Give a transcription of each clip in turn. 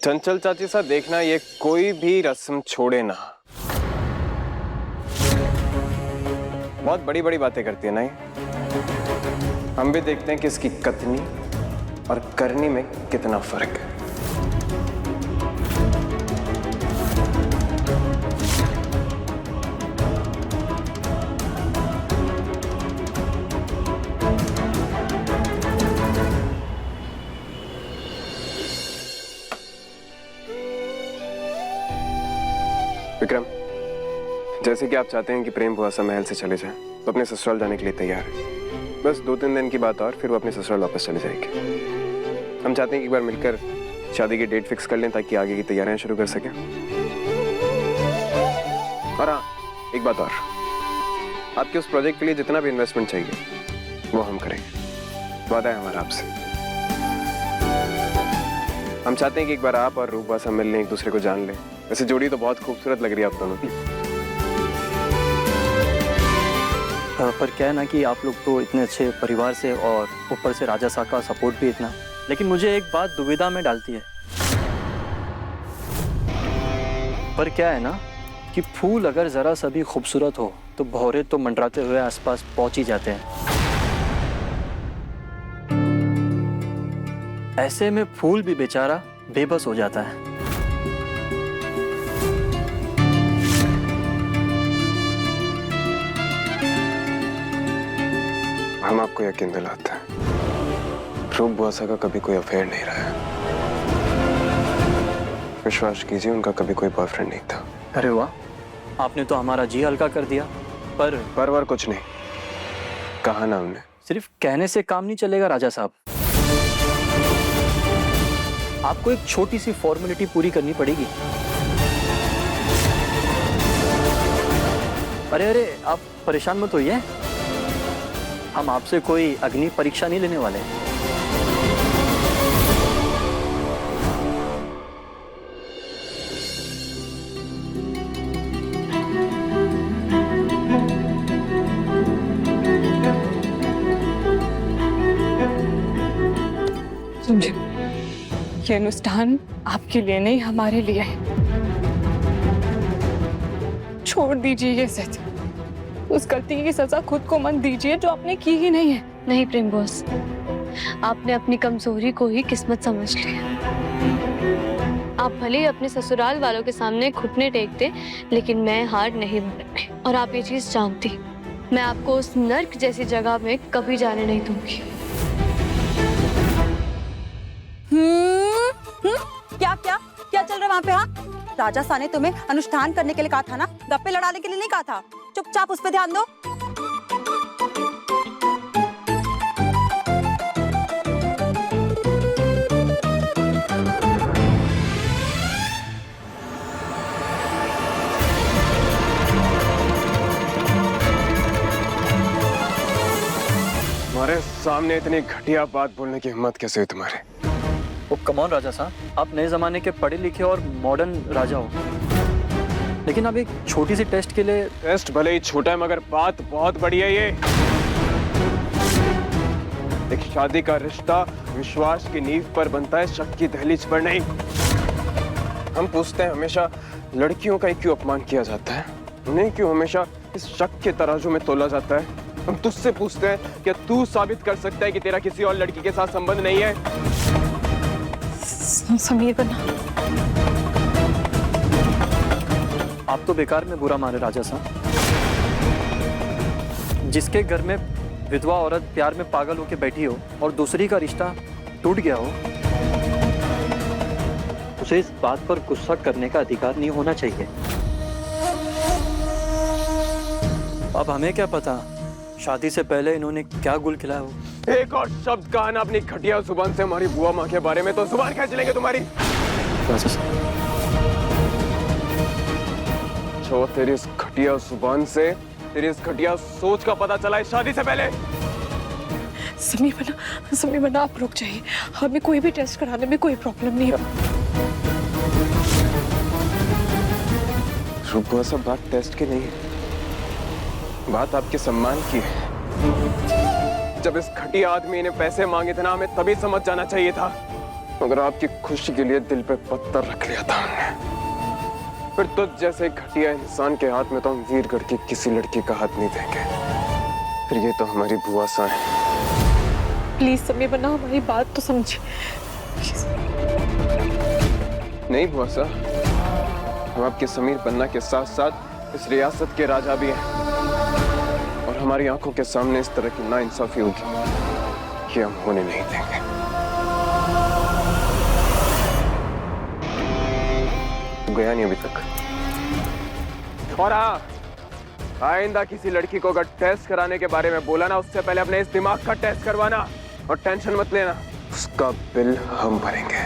चंचल चाची सा देखना, ये कोई भी रस्म छोड़े ना। बहुत बड़ी बड़ी बातें करती है ना ये। हम भी देखते हैं कि इसकी कथनी और करनी में कितना फर्क है। विक्रम, जैसे कि आप चाहते हैं कि प्रेम बुआ सा महल से चले जाए, तो अपने ससुराल जाने के लिए तैयार है। बस 2-3 दिन की बात और फिर वो अपने ससुराल वापस चले जाएगी। हम चाहते हैं कि एक बार मिलकर शादी की डेट फिक्स कर लें ताकि आगे की तैयारियां शुरू कर सकें। और हाँ, एक बात और, आपके उस प्रोजेक्ट के लिए जितना भी इन्वेस्टमेंट चाहिए वो हम करेंगे। वादा है हमारा आपसे। हम चाहते हैं कि एक बार आप और रूपा से मिल लें, एक दूसरे को जान लें। वैसे जोड़ी तो बहुत खूबसूरत लग रही है आप दोनों की। पर क्या है ना कि आप लोग तो इतने अच्छे परिवार से और ऊपर से राजा साहब का सपोर्ट भी इतना, लेकिन मुझे एक बात दुविधा में डालती है। पर क्या है ना कि फूल अगर जरा सा भी खूबसूरत हो तो भौरे तो मंडराते हुए आसपास पहुंच ही जाते हैं। ऐसे में फूल भी बेचारा बेबस हो जाता है। हम आपको यकीन दिलाते हैं, रूप बुआसा का कभी कोई अफेयर नहीं रहा है। विश्वास कीजिए, उनका कभी कोई बॉयफ्रेंड नहीं था। अरे वाह, आपने तो हमारा जी हल्का कर दिया। पर कुछ नहीं कहा ना हमने। सिर्फ कहने से काम नहीं चलेगा राजा साहब, आपको एक छोटी सी फॉर्मेलिटी पूरी करनी पड़ेगी। अरे आप परेशान मत होइए, हम आपसे कोई अग्नि परीक्षा नहीं लेने वाले। समझे, ये अनुष्ठान आपके लिए नहीं, हमारे लिए है। छोड़ दीजिए ये जिद। उस गलती की सजा खुद को मत दीजिए जो आपने की ही नहीं है। नहीं प्रेम बॉस, आपने अपनी कमजोरी को ही किस्मत समझ लिया। आप भले ही अपने ससुराल वालों के सामने घुटने टेकते, लेकिन मैं हार नहीं मानूंगी। और आप ये चीज जानती, मैं आपको उस नर्क जैसी जगह में कभी जाने नहीं दूंगी। क्या क्या क्या चल रहा है वहाँ पे? हाँ, राजा सा ने तुम्हें अनुष्ठान करने के लिए कहा था ना, गप्पे लड़ाने के लिए नहीं कहा था। चुपचाप उस पर ध्यान दो। हमारे सामने इतनी घटिया बात बोलने की हिम्मत कैसे हुई तुम्हारे? ओ कम ऑन राजा साहब, आप नए जमाने के पढ़े लिखे और मॉडर्न राजा हो, लेकिन अब एक छोटी सी टेस्ट के लिए। टेस्ट भले ही छोटा है मगर बात बहुत बड़ी है ये। एक शादी का रिश्ता विश्वास की नींव पर बनता है, शक की दहलीज पर नहीं। हम पूछते हैं हमेशा लड़कियों का क्यों अपमान किया जाता है, उन्हें क्यों हमेशा इस शक के तराजू में तोला जाता है। हम तुझसे पूछते हैं क्या तू साबित कर सकता है कि तेरा किसी और लड़की के साथ संबंध नहीं है? समीर बना, आप तो बेकार में बुरा मारे राजा साहब। जिसके घर में विधवा औरत प्यार में पागल होकर बैठी हो और दूसरी का रिश्ता टूट गया हो, उसे इस बात पर गुस्सा करने का अधिकार नहीं होना चाहिए। अब हमें क्या पता शादी से पहले इन्होंने क्या गुल खिलाया हो। एक और शब्द कहा ना अपनी घटिया जुबान से हमारी बुआ माँ के बारे में तो जुबान खींच लेंगे तुम्हारी। जो तेरी इस घटिया जुबान से, तेरी इस घटिया सोच का पता चला है शादी से पहले। समीर बना आप रुक जाइए, हमें कोई भी टेस्ट कराने में कोई प्रॉब्लम नहीं है। रुक, सब बात टेस्ट की नहीं है, बात आपके सम्मान की है। जब इस घटिया आदमी ने पैसे मांगे थे ना, हमें तभी समझ जाना चाहिए था मगर आपकी खुशी के लिए दिल पे पत्थर रख लिया था हमने। फिर तुझ जैसे घटिया इंसान के हाथ में तो हम वीरगढ़ की किसी लड़की का हाथ नहीं देंगे। फिर ये तो हमारी बुआ सा है। प्लीज समीर बन्ना, हमारी बात तो समझे। नहीं बुआ सा, हम आपके समीर बन्ना के साथ साथ इस रियासत के राजा भी हैं, और हमारी आंखों के सामने इस तरह की नाइंसाफी होगी कि हम होने नहीं देंगे। गया नहीं अभी तक। और हाँ, आइंदा किसी लड़की को अगर टेस्ट कराने के बारे में बोला ना, उससे पहले अपने इस दिमाग का टेस्ट करवाना, और टेंशन मत लेना, उसका बिल हम भरेंगे।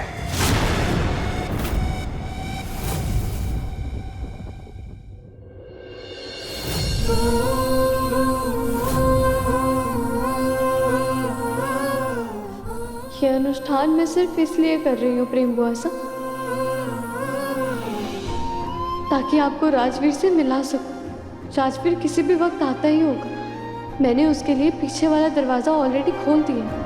ये अनुष्ठान मैं सिर्फ इसलिए कर रही हूँ प्रेम बुआ सा, ताकि आपको राजवीर से मिला सकूं। राजवीर किसी भी वक्त आता ही होगा। मैंने उसके लिए पीछे वाला दरवाजा ऑलरेडी खोल दिया।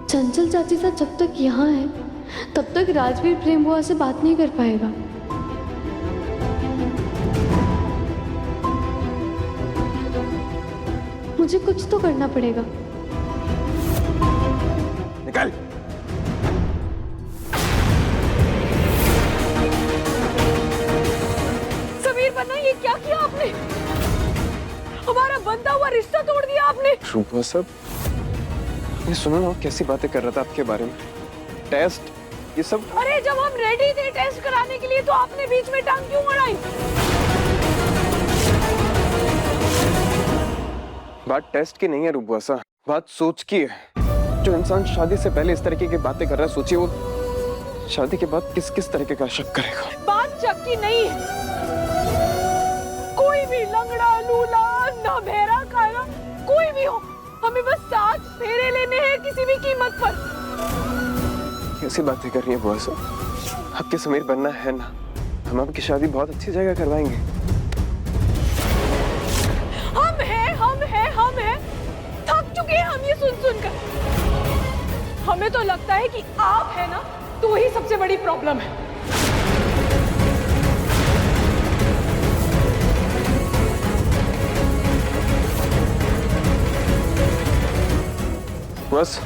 चंचल चाची साहब जब तक यहाँ है, तब तक राजवीर प्रेम बुआ से बात नहीं कर पाएगा। मुझे कुछ तो करना पड़ेगा। निकल। समीर बन्ना, ये क्या किया आपने? हमारा बंधा हुआ रिश्ता तोड़ दिया आपने। रूपा साहब, ये सुनो ना, कैसी बातें कर रहा था आपके बारे में। टेस्ट, ये सब। अरे जब हम रेडी थे टेस्ट कराने के लिए, तो आपने बीच में टांग क्यों अड़ाई? बात टेस्ट की नहीं है रूपा सा, बात सोच की है। जो इंसान शादी से पहले इस तरीके की बातें कर रहा है, सोचिए वो शादी के बाद किस किस तरीके का शक करेगा। बात शक की नहीं है। कोई भी लंगड़ा, लूला, नभेरा, काला, कोई भी हो, हमें बस 7 फेरे लेने हैं किसी भी कीमत पर। कैसी बातें कर रही है बुआ साहब? आपके समीर बनना है ना, हम आपकी शादी बहुत अच्छी जगह करवाएंगे। हम हैं। थक चुके हैं हम ये सुन कर। हमें तो लगता है कि आप है ना, तो ही सबसे बड़ी प्रॉब्लम है। बस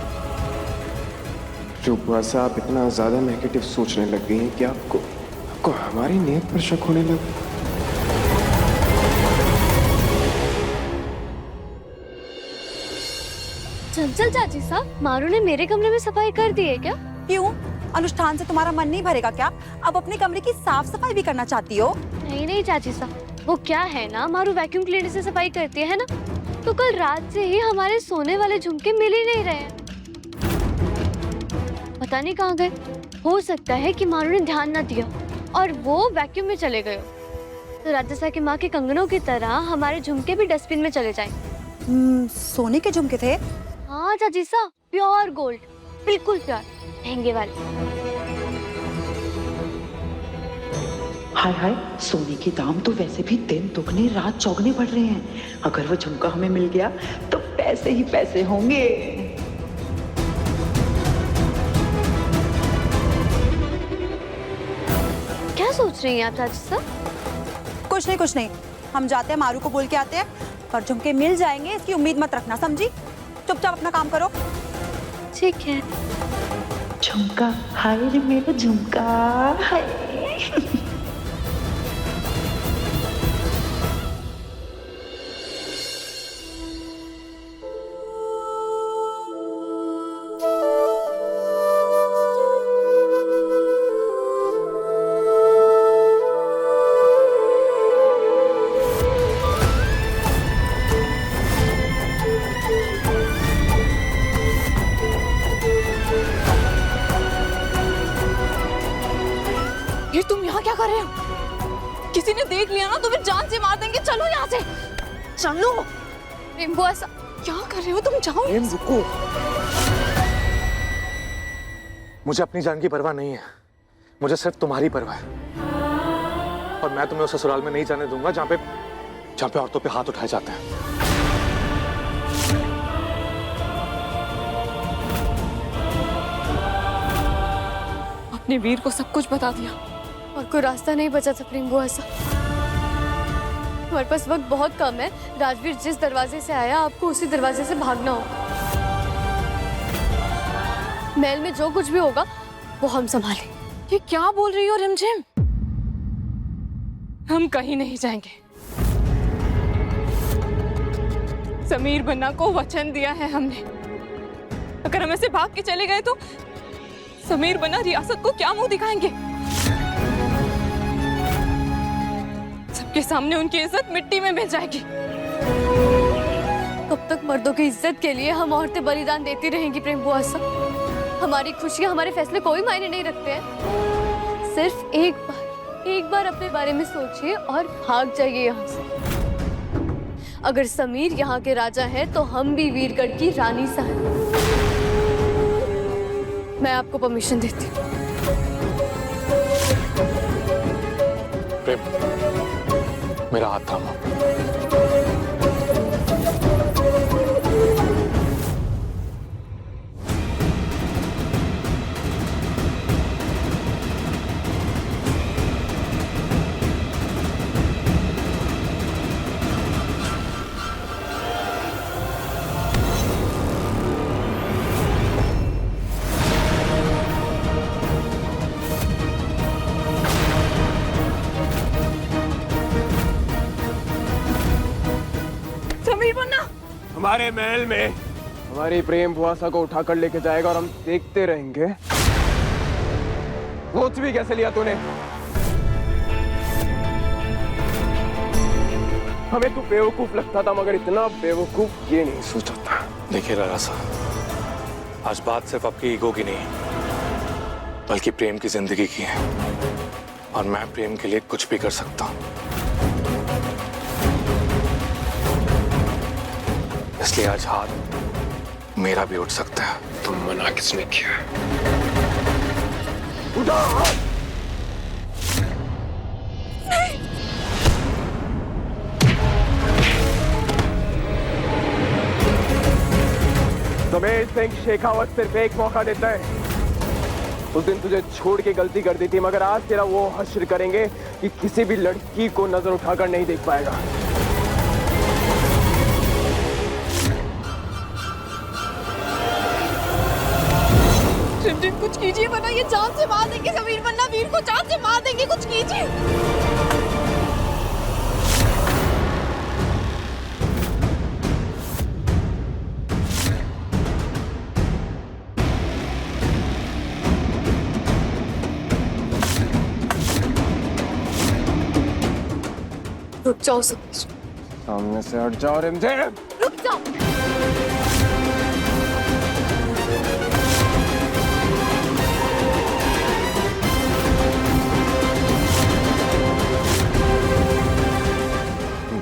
रूपा सा, आप इतना ज्यादा नेगेटिव सोचने लग गई हैं कि आपको हमारी नीयत पर शक होने लगा। चंचल चाची साहब, मारू ने मेरे कमरे में सफाई कर दी है क्या? क्यों? अनुष्ठान से तुम्हारा मन नहीं भरेगा क्या? अब अपने कमरे की साफ सफाई भी करना चाहती हो? नहीं चाची साहब, वो क्या है ना, मारू वैक्यूम क्लीनर से सफाई करती है ना, तो कल रात से ही हमारे सोने वाले झुमके मिल ही नहीं रहे हैं। पता नहीं कहाँ गए। हो सकता है कि मारू ने ध्यान ना दिया और वो वैक्यूम में चले गए। तो राजसा की माँ के कंगनों की तरह हमारे झुमके भी डस्टबिन में चले जाए। सोने के झुमके थे? हाँ चाची साहब, प्योर गोल्ड, बिल्कुल प्योर, महंगे वाले। हाय हाय, सोने के दाम तो वैसे भी दिन दुगने रात चौगने बढ़ रहे हैं। अगर वो झुमका हमें मिल गया तो पैसे ही पैसे होंगे। क्या सोच रही हैं आप चाची साहब? कुछ नहीं, हम जाते हैं, मारू को बोल के आते हैं, और झुमके मिल जाएंगे इसकी उम्मीद मत रखना, समझी? चुपचाप अपना काम करो। ठीक है। झुमका, हाय रे मेरा झुमका, हाय। ये तुम यहाँ क्या कर रहे हो? किसी ने देख लिया ना तो फिर जान से मार देंगे। चलो यहाँ से, चलो। प्रेम बुआ ऐसा क्या कर रहे हो तुम? जाओ। प्रेम रुको, मुझे अपनी जान की परवाह नहीं है, मुझे सिर्फ तुम्हारी परवाह है। और मैं तुम्हें उस ससुराल में नहीं जाने दूंगा जहाँ पे औरतों पे हाथ उठाए जाते हैं। अपने वीर को सब कुछ बता दिया और कोई रास्ता नहीं बचा था प्रेम बुआ ऐसा। हमारे पास वक्त बहुत कम है। राजवीर जिस दरवाजे से आया आपको उसी दरवाजे से भागना होगा। महल में जो कुछ भी होगा वो हम संभालेंगे। ये क्या बोल रही हो रिमझिम? हम कहीं नहीं जाएंगे। समीर बन्ना को वचन दिया है हमने, अगर हम ऐसे भाग के चले गए तो समीर बन्ना रियासत को क्या मुंह दिखाएंगे? सबके सामने उनकी इज्जत मिट्टी में मिल जाएगी। कब तक मर्दों की इज्जत के लिए हम औरतें बलिदान देती रहेंगी प्रेम बुआ साहब? हमारी खुशियां, हमारे फैसले कोई मायने नहीं रखते हैं। सिर्फ एक बार अपने बारे में सोचिए और भाग जाइए यहाँ से। अगर समीर यहाँ के राजा हैं तो हम भी वीरगढ़ की रानी साहब। मैं आपको परमिशन देती हूँ। प्रेम, मेरा हाथ थामा। हमारे महल में हमारी प्रेम बुआसा को उठाकर लेके जाएगा और हम देखते रहेंगे। सोच भी कैसे लिया तूने? हमें तू बेवकूफ लगता था मगर इतना बेवकूफ ये नहीं सोचा था। देखिए राजा साहब, आज बात सिर्फ आपकी ईगो की नहीं बल्कि प्रेम की जिंदगी की है, और मैं प्रेम के लिए कुछ भी कर सकता हूँ। इसलिए आज हाथ मेरा भी उठ सकता है। तुम मना किसने किया? उठा हाथ। तुम्हें सिंह शेखावत सिर्फ एक मौका देता है। उस दिन तुझे छोड़ के गलती कर दी थी मगर आज तेरा वो हश्र करेंगे कि किसी भी लड़की को नजर उठाकर नहीं देख पाएगा। रिमझिम कुछ कीजिए वरना ये जान से मार देंगे। समीर बन्ना वीर को जान से मार देंगे। कुछ कीजिए। रुक जाओ समीर, सामने से हट जाओ रिमझिम। रुक जाओ।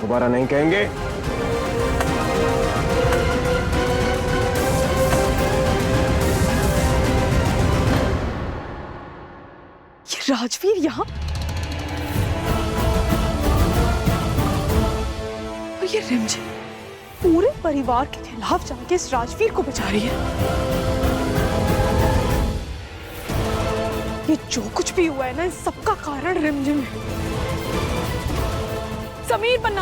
दोबारा नहीं कहेंगे। ये राजवीर यहाँ और ये रिमझिम पूरे परिवार के खिलाफ जाके इस राजवीर को बचा रही है। ये जो कुछ भी हुआ है ना, इन सबका कारण रिमझिम है। समीर बन्ना,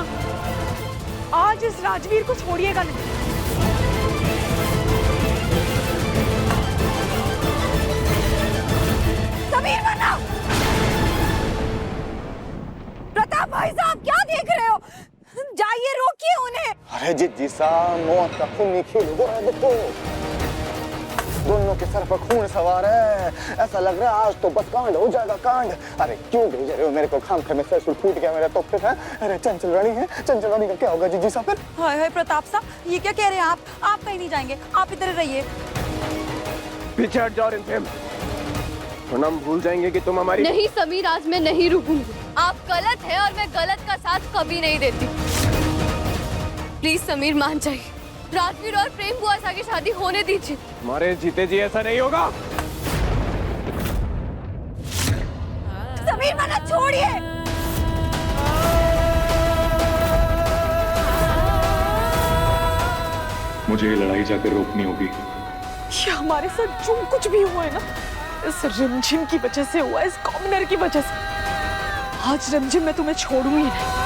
आज इस राजवीर को छोड़िएगा नहीं। समीर बन्ना! प्रताप भाई साहब क्या देख रहे हो? जाइए, रोकिए उन्हें। अरे जिज्जी साहब, मौत का खूनी खेल हो रहा है, देखो दोनों के सर पर खून सवार है। ऐसा लग रहा है आज तो बस कांड हो जाएगा, कांड। अरे क्यों भेज रहे हो मेरे को? खाम में सर फूट गया मेरा तो फिर है। अरे चंचल रानी है, चंचल रानी का क्या होगा जिज्जी साहब फिर? हाय हाय प्रताप साहब, ये क्या कह रहे हैं आप कहीं नहीं जाएंगे, आप इधर ही रहिए। पीछे हट जाओ रिमझिम, वरना हम भूल जाएंगे कि तुम हमारी। नहीं समीर, आज मैं नहीं रुकूंगी। आप गलत है और मैं गलत का साथ कभी नहीं देती। प्लीज समीर मान जाइए, राजवीर और प्रेम बुआ की शादी होने दीजिए। हमारे जीते जी ऐसा नहीं होगा। समीर बन्ना छोड़िए। मुझे ये लड़ाई जाकर रोकनी होगी। ये हमारे साथ जो कुछ भी हुआ है ना, इस रिमझिम की वजह से हुआ, इस कॉमनर की वजह से। आज रिमझिम मैं तुम्हें छोड़ूंगी नहीं।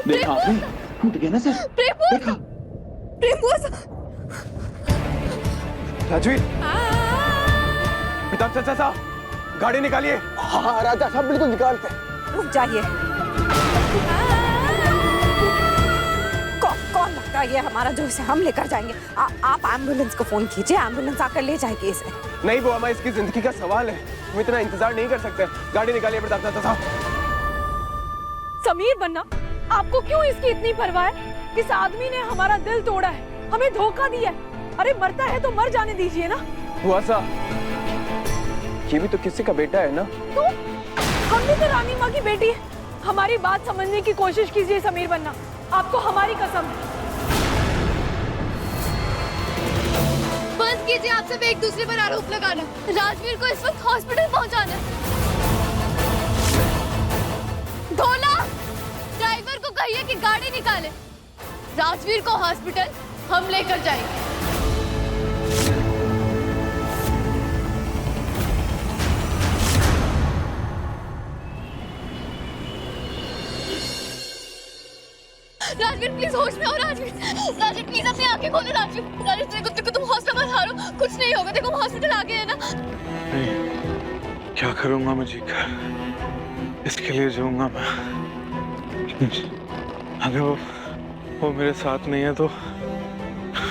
देखा आपने? टूट गया ना सर? देखा? प्रेम बुआ राजवीर, प्रताप चाचा साहब, गाड़ी निकालिए। हाँ राजा साहब बिल्कुल निकालते। रुक जाइए। कौन लगता है ये हमारा जो इसे हम लेकर जाएंगे? आप एम्बुलेंस को फोन कीजिए, एम्बुलेंस आकर ले जाएगी इसे। नहीं बुआ माँ, इसकी जिंदगी का सवाल है, हम इतना इंतजार नहीं कर सकते। गाड़ी निकालिए प्रताप चाचा साहब। समीर बन्ना, आपको क्यों इसकी इतनी परवाह है? इस आदमी ने हमारा दिल तोड़ा है, हमें धोखा दिया है। अरे मरता है तो मर जाने दीजिए ना। बुआ साहब, ये भी तो किसी का बेटा है ना? तो हम भी तो रानी माँ की बेटी है। हमारी बात समझने की कोशिश कीजिए समीर बन्ना, आपको हमारी कसम है। बंद कीजिए आप सब एक दूसरे पर आरोप लगाना। राजवीर को इस वक्त हॉस्पिटल पहुंचाना है। धोला, ड्राइवर को कहिए कि गाड़ी निकाले। राजवीर को हॉस्पिटल हम लेकर जाएंगे। राजवीर प्लीज होश में आओ। राजवीर, राजवीर प्लीज अपनी आंखें खोलो। राजवीर, राजवीर देखो तुम हौसला मत हारो, कुछ नहीं होगा। देखो हॉस्पिटल आ गए हैं ना। नहीं, क्या करूंगा मैं जीकर? इसके लिए जीऊंगा मैं। अगर वो मेरे साथ नहीं है तो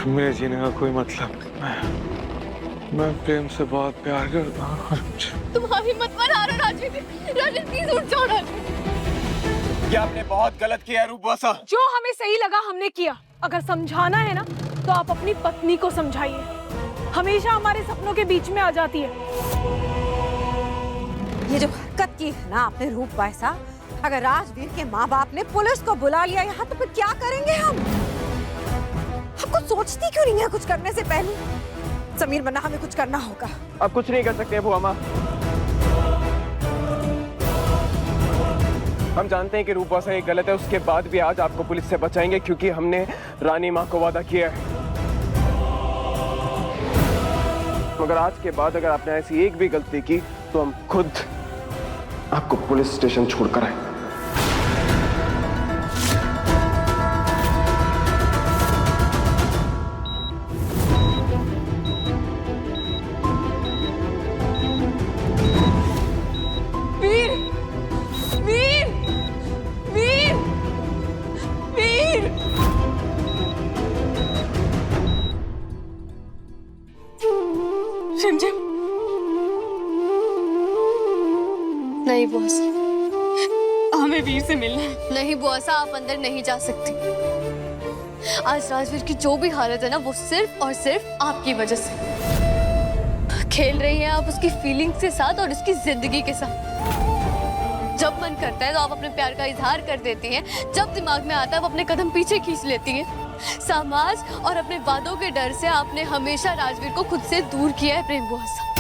मेरे जीने का कोई मतलब नहीं। मैं प्रेम से बहुत प्यार करता हूँ। तुम्हारी हिम्मत मत हारो राजवीर। राजवीर प्लीज उठ जाओ। राजवीर, ये आपने बहुत गलत किया रूपवा साहब। जो हमें सही लगा हमने किया। अगर समझाना है ना तो आप अपनी पत्नी को समझाइए। हमेशा हमारे सपनों के बीच में आ जाती है। ये जो हरकत की है ना आपने रूप पैसा, अगर राजवीर के माँ बाप ने पुलिस को बुला लिया यहाँ तो फिर क्या करेंगे हम? आपको सोचती क्यों नहीं है कुछ करने से पहले? समीर बन्ना, हमें कुछ करना होगा। अब कुछ नहीं कर सकते बुआ माँ। हम जानते हैं कि रूपा से एक गलत है, उसके बाद भी आज आपको पुलिस से बचाएंगे क्योंकि हमने रानी माँ को वादा किया है। मगर आज के बाद अगर आपने ऐसी एक भी गलती की तो हम खुद आपको पुलिस स्टेशन छोड़कर आए। वीर, वीर, वीर, वीर। रिमझिम, नहीं बुआ साहब, हमें वीर से मिलना है। नहीं बुआ साहब, आप अंदर नहीं जा सकती। आज राजवीर की जो भी हालत है ना, वो सिर्फ और सिर्फ आपकी वजह से। खेल रही हैं आप उसकी फीलिंग्स के साथ और उसकी जिंदगी के साथ। जब मन करता है तो आप अपने प्यार का इजहार कर देती हैं, जब दिमाग में आता है वो अपने कदम पीछे खींच लेती हैं। समाज और अपने वादों के डर से आपने हमेशा राजवीर को खुद से दूर किया है प्रेम बुआ साहब।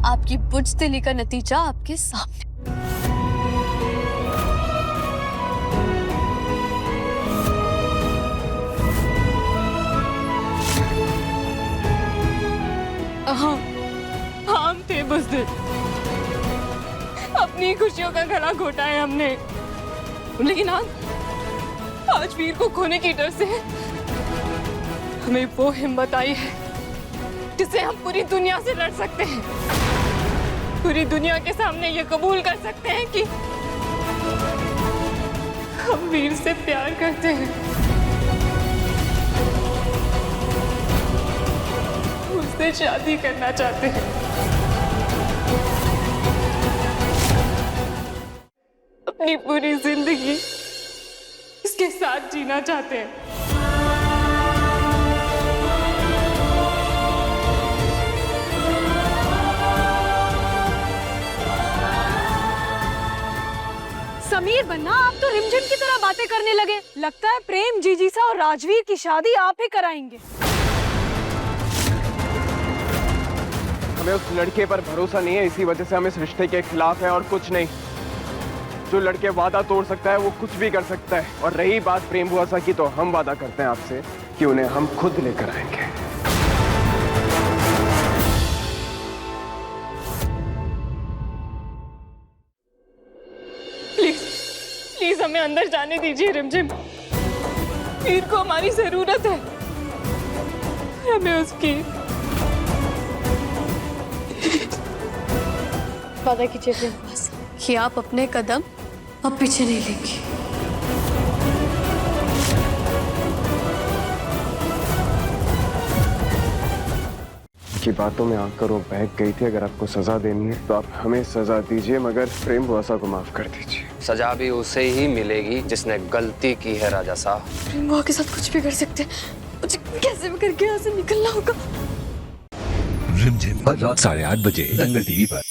आपकी बुजदिली का नतीजा आपके सामने। हाँ, हम थे बुज़दिल। अपनी खुशियों का गला घोटा है हमने, लेकिन आज वीर को खोने की डर से हमें वो हिम्मत आई है जिससे हम पूरी दुनिया से लड़ सकते हैं। पूरी दुनिया के सामने ये कबूल कर सकते हैं कि हम वीर से प्यार करते हैं, उससे शादी करना चाहते हैं, अपनी पूरी जिंदगी इसके साथ जीना चाहते हैं। समीर बन्ना, आप तो रिमझिम की तरह बातें करने लगे। लगता है प्रेम जीजीसा और राजवीर की शादी आप ही कराएंगे। हमें उस लड़के पर भरोसा नहीं है, इसी वजह से हम इस रिश्ते के खिलाफ है और कुछ नहीं। जो लड़के वादा तोड़ सकता है वो कुछ भी कर सकता है। और रही बात प्रेम बुआसा की, तो हम वादा करते हैं आपसे कि उन्हें हम खुद लेकर आएंगे। प्लीज प्लीज हमें अंदर जाने दीजिए रिमझिम। वीर को हमारी जरूरत है, हमें उसकी। वादा कीजिए प्रेम बुआसा कि आप अपने कदम अब पीछे नहीं लेंगे। की बातों में आकर वो बहक गई थी। अगर आपको सजा देनी है तो आप हमें सजा दीजिए, मगर प्रेम बुआसा को माफ कर दीजिए। सजा भी उसे ही मिलेगी जिसने गलती की है राजा साहब। प्रेम बुआ के साथ कुछ भी कर सकते हैं, मुझे कैसे भी करके यहाँ से निकलना होगा। रिमझिम हर रात 8:30 बजे दंगल टीवी पर।